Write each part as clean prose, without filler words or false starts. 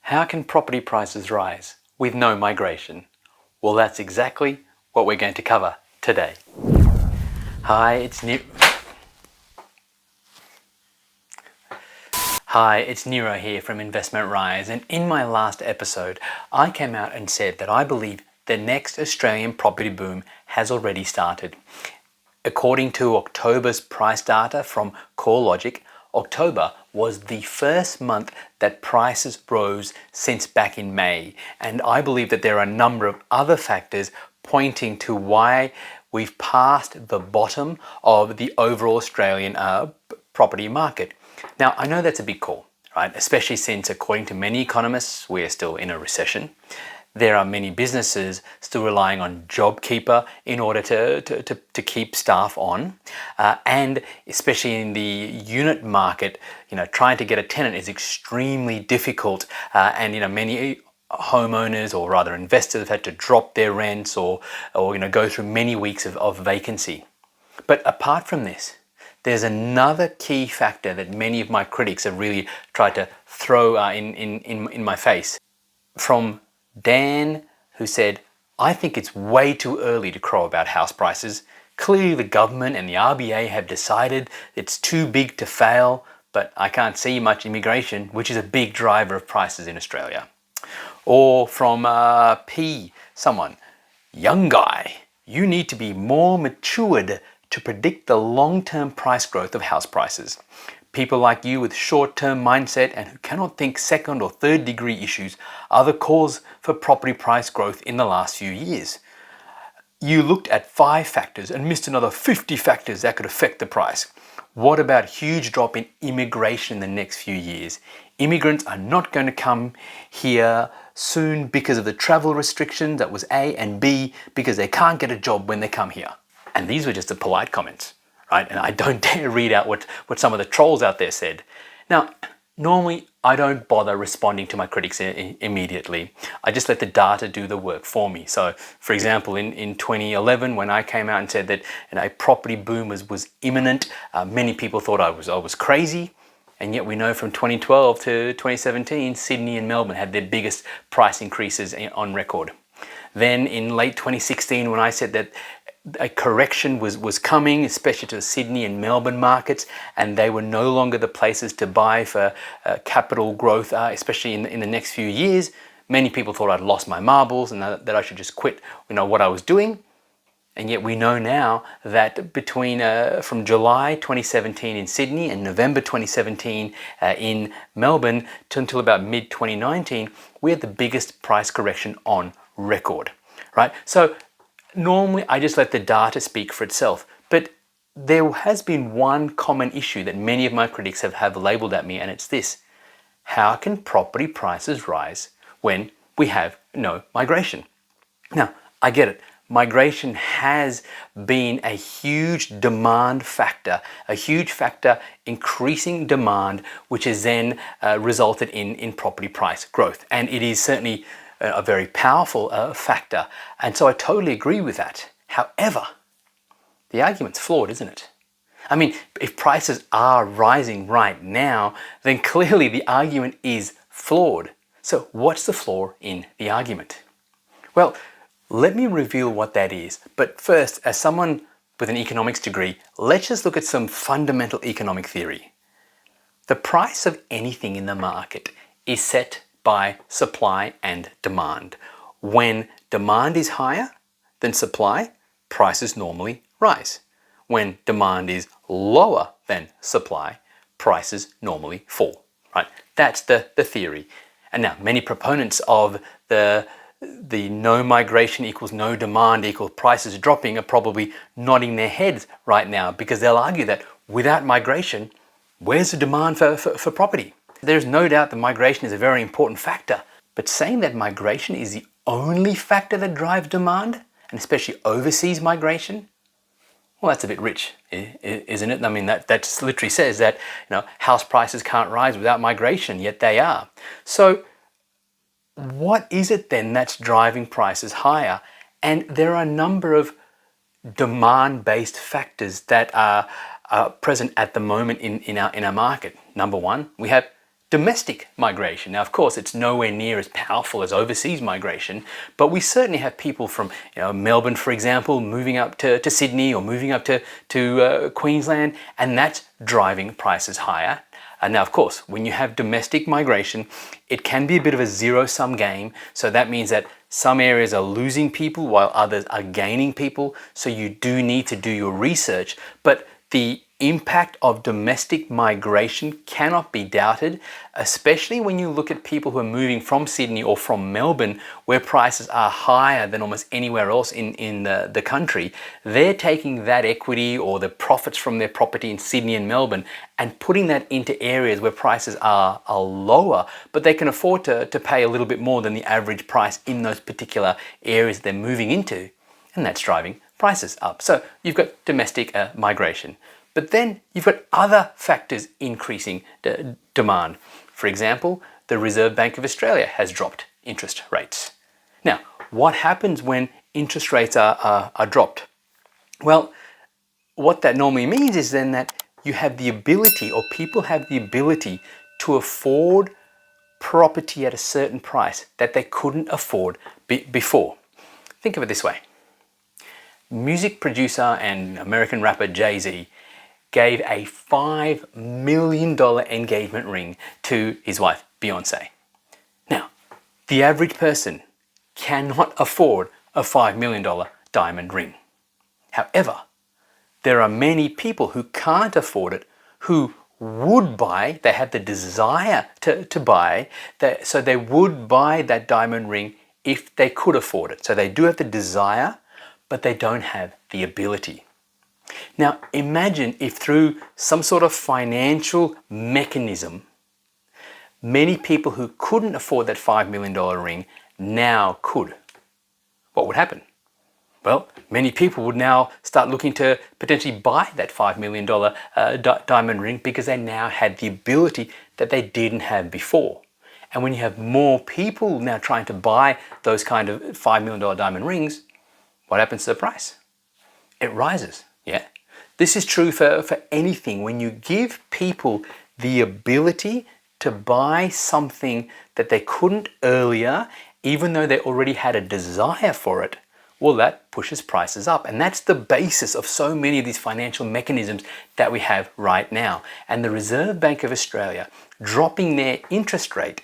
How can property prices rise with no migration? Well, that's exactly what we're going to cover today. Hi, it's Nero here from Investment Rise, and in my last episode, I came out and said that I believe the next Australian property boom has already started. According to October's price data from CoreLogic, October was the first month that prices rose since back in May, and I believe that there are a number of other factors pointing to why we've passed the bottom of the overall Australian property market. Now, I know that's a big call, right? Especially since, according to many economists, we are still in a recession. There are many businesses still relying on JobKeeper in order to keep staff on. And especially in the unit market, trying to get a tenant is extremely difficult. And many homeowners, or rather investors, have had to drop their rents or go through many weeks of vacancy. But apart from this, there's another key factor that many of my critics have really tried to throw in my face. From Dan, who said, "I think it's way too early to crow about house prices. Clearly the government and the RBA have decided it's too big to fail, but I can't see much immigration, which is a big driver of prices in Australia." Or from someone, "Young guy, you need to be more matured to predict the long-term price growth of house prices. People like you with short-term mindset and who cannot think second or third degree issues are the cause for property price growth in the last few years. You looked at 5 factors and missed another 50 factors that could affect the price. What about huge drop in immigration in the next few years? Immigrants are not going to come here soon because of the travel restrictions, that was A, and B, because they can't get a job when they come here." And these were just the polite comments. Right? And I don't dare read out what some of the trolls out there said. Now, normally I don't bother responding to my critics immediately. I just let the data do the work for me. So, for example, in 2011, when I came out and said that a property boom was imminent, many people thought I was crazy. And yet we know from 2012 to 2017, Sydney and Melbourne had their biggest price increases on record. Then in late 2016, when I said that a correction was coming, especially to the Sydney and Melbourne markets, and they were no longer the places to buy for capital growth, especially in the next few years. Many people thought I'd lost my marbles and that I should just quit what I was doing. And yet we know now that between from July 2017 in Sydney and November 2017 in Melbourne until about mid-2019, we had the biggest price correction on record, right? So normally I just let the data speak for itself, but there has been one common issue that many of my critics have labeled at me, and it's this: how can property prices rise when we have no migration? Now, I get it. Migration has been a huge demand factor, increasing demand, which has then resulted in property price growth. And it is certainly a very powerful factor. And so I totally agree with that. However, the argument's flawed, isn't it? I mean, if prices are rising right now, then clearly the argument is flawed. So what's the flaw in the argument? Well, let me reveal what that is. But first, as someone with an economics degree, let's just look at some fundamental economic theory. The price of anything in the market is set by supply and demand. When demand is higher than supply, prices normally rise. When demand is lower than supply, prices normally fall. Right? That's the theory. And now, many proponents of the no migration equals no demand equals prices dropping are probably nodding their heads right now, because they'll argue that without migration, where's the demand for property? There's no doubt that migration is a very important factor, but saying that migration is the only factor that drives demand, and especially overseas migration, well, that's a bit rich, isn't it? I mean, that just literally says that house prices can't rise without migration, yet they are. So what is it then that's driving prices higher? And there are a number of demand-based factors that are present at the moment in our market. Number one, we have domestic migration. Now, of course, it's nowhere near as powerful as overseas migration, but we certainly have people from Melbourne, for example, moving up to Sydney or moving up to Queensland, and that's driving prices higher. Now, of course, when you have domestic migration, it can be a bit of a zero-sum game. So that means that some areas are losing people while others are gaining people. So you do need to do your research. But the impact of domestic migration cannot be doubted, especially when you look at people who are moving from Sydney or from Melbourne, where prices are higher than almost anywhere else in the country. They're taking that equity or the profits from their property in Sydney and Melbourne and putting that into areas where prices are lower, but they can afford to pay a little bit more than the average price in those particular areas they're moving into, and that's driving prices up. So you've got domestic migration. But then you've got other factors increasing demand. For example, the Reserve Bank of Australia has dropped interest rates. Now, what happens when interest rates are dropped? Well, what that normally means is then that you have the ability, or people have the ability, to afford property at a certain price that they couldn't afford before. Think of it this way. Music producer and American rapper Jay-Z gave a $5 million engagement ring to his wife, Beyonce. Now, the average person cannot afford a $5 million diamond ring. However, there are many people who can't afford it, who would buy, they have the desire to buy, so they would buy that diamond ring if they could afford it. So they do have the desire, but they don't have the ability. Now, imagine if through some sort of financial mechanism, many people who couldn't afford that $5 million ring now could. What would happen? Well, many people would now start looking to potentially buy that $5 million diamond ring because they now had the ability that they didn't have before. And when you have more people now trying to buy those kind of $5 million diamond rings, what happens to the price? It rises. Yeah, this is true for anything. When you give people the ability to buy something that they couldn't earlier, even though they already had a desire for it, well, that pushes prices up. And that's the basis of so many of these financial mechanisms that we have right now. And the Reserve Bank of Australia dropping their interest rate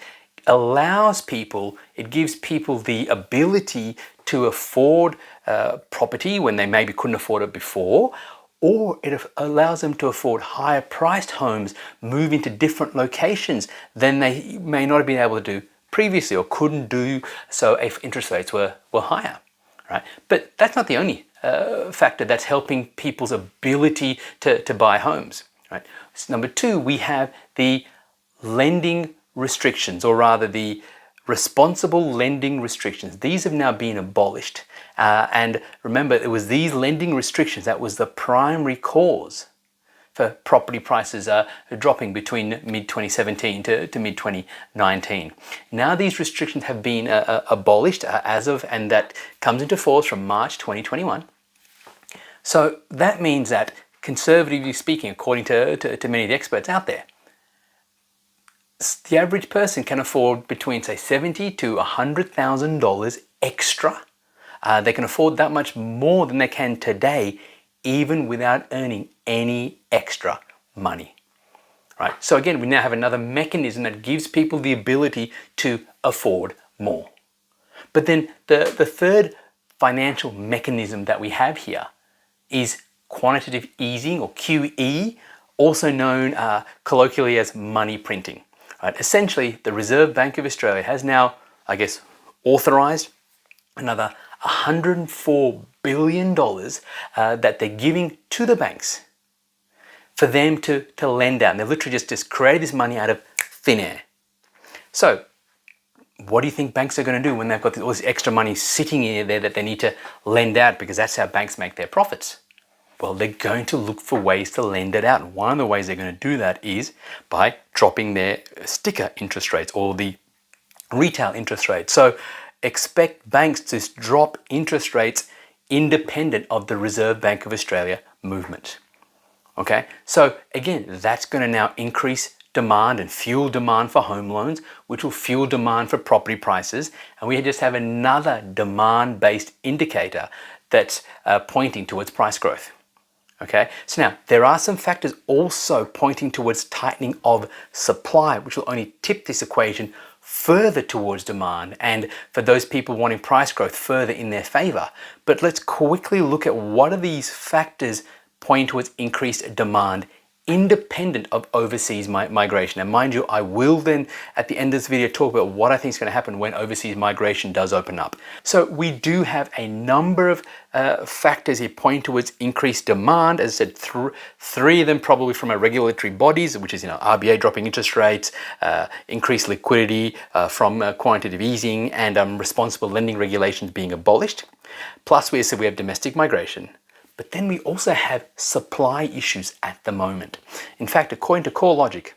allows people, it gives people the ability to afford property when they maybe couldn't afford it before, or it allows them to afford higher priced homes, move into different locations than they may not have been able to do previously or couldn't do so if interest rates were higher, right? But that's not the only factor that's helping people's ability to buy homes, right? So number two, we have the lending restrictions, or rather the responsible lending restrictions. These have now been abolished. And remember, it was these lending restrictions that was the primary cause for property prices dropping between mid-2017 to mid-2019. Now these restrictions have been abolished and that comes into force from March 2021. So that means that, conservatively speaking, according to many of the experts out there, the average person can afford between, say, $70,000 to $100,000 extra. They can afford that much more than they can today, even without earning any extra money. Right? So again, we now have another mechanism that gives people the ability to afford more. But then the third financial mechanism that we have here is quantitative easing, or QE, also known colloquially as money printing. Right? Essentially, the Reserve Bank of Australia has now, authorised another $104 billion that they're giving to the banks for them to lend out. And they've literally just created this money out of thin air. So what do you think banks are going to do when they've got all this extra money sitting in there that they need to lend out, because that's how banks make their profits? Well, they're going to look for ways to lend it out. And one of the ways they're going to do that is by dropping their sticker interest rates, or the retail interest rates. So expect banks to drop interest rates independent of the Reserve Bank of Australia movement. Okay, so again, that's going to now increase demand and fuel demand for home loans, which will fuel demand for property prices. And we just have another demand-based indicator that's pointing towards price growth. Okay, so now there are some factors also pointing towards tightening of supply, which will only tip this equation further towards demand, and for those people wanting price growth further in their favor. But let's quickly look at what are these factors pointing towards increased demand independent of overseas migration. And mind you, I will then at the end of this video talk about what I think is going to happen when overseas migration does open up. So we do have a number of factors here pointing towards increased demand. As I said, three of them probably from our regulatory bodies, which is RBA dropping interest rates, increased liquidity from quantitative easing, and responsible lending regulations being abolished. Plus, we said we have domestic migration. But then we also have supply issues at the moment. In fact, according to CoreLogic,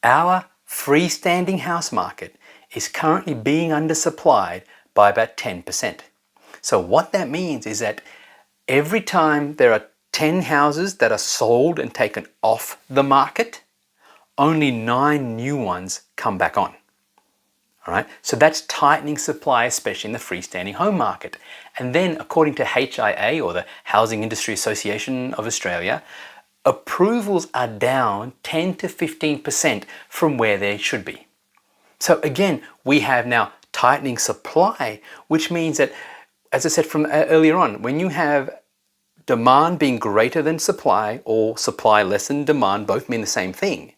our freestanding house market is currently being undersupplied by about 10%. So what that means is that every time there are 10 houses that are sold and taken off the market, only 9 new ones come back on. All right, so that's tightening supply, especially in the freestanding home market. And then, according to HIA, or the Housing Industry Association of Australia, approvals are down 10 to 15% from where they should be. So again, we have now tightening supply, which means that, as I said from earlier on, when you have demand being greater than supply or supply less than demand, both mean the same thing,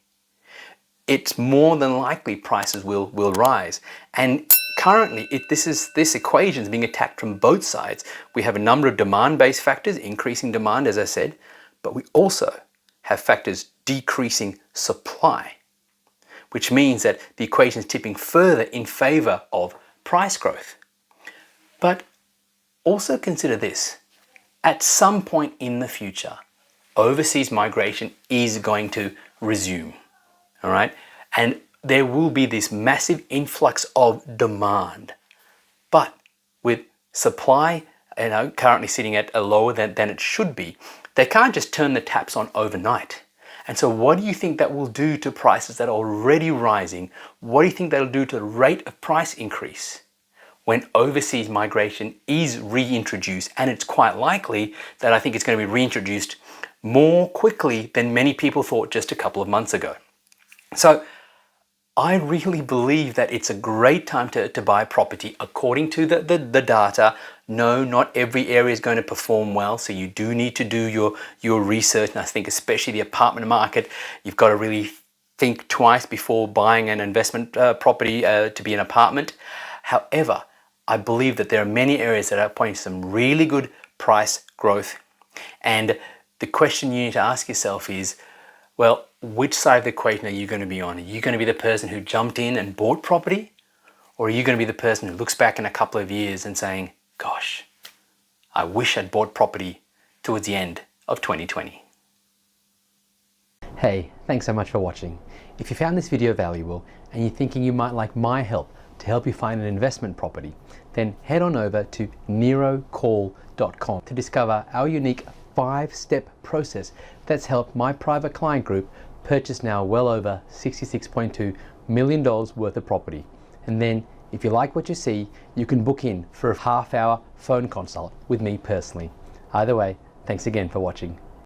it's more than likely prices will rise. And currently, this equation is being attacked from both sides. We have a number of demand-based factors, increasing demand, as I said, but we also have factors decreasing supply, which means that the equation is tipping further in favor of price growth. But also consider this. At some point in the future, overseas migration is going to resume. All right, and there will be this massive influx of demand, but with supply, currently sitting at a lower than it should be, they can't just turn the taps on overnight. And so, what do you think that will do to prices that are already rising? What do you think that'll do to the rate of price increase when overseas migration is reintroduced? And it's quite likely that I think it's going to be reintroduced more quickly than many people thought just a couple of months ago. So I really believe that it's a great time to buy property according to the data. No, not every area is going to perform well, so you do need to do your research. And I think especially the apartment market, you've got to really think twice before buying an investment property to be an apartment. However, I believe that there are many areas that are pointing to some really good price growth. And the question you need to ask yourself is, well, which side of the equation are you going to be on? Are you going to be the person who jumped in and bought property? Or are you going to be the person who looks back in a couple of years and saying, gosh, I wish I'd bought property towards the end of 2020? Hey, thanks so much for watching. If you found this video valuable and you're thinking you might like my help to help you find an investment property, then head on over to nerocall.com to discover our unique 5-step process that's helped my private client group purchase now well over $66.2 million worth of property. And then if you like what you see, you can book in for a half-hour phone consult with me personally. Either way, thanks again for watching.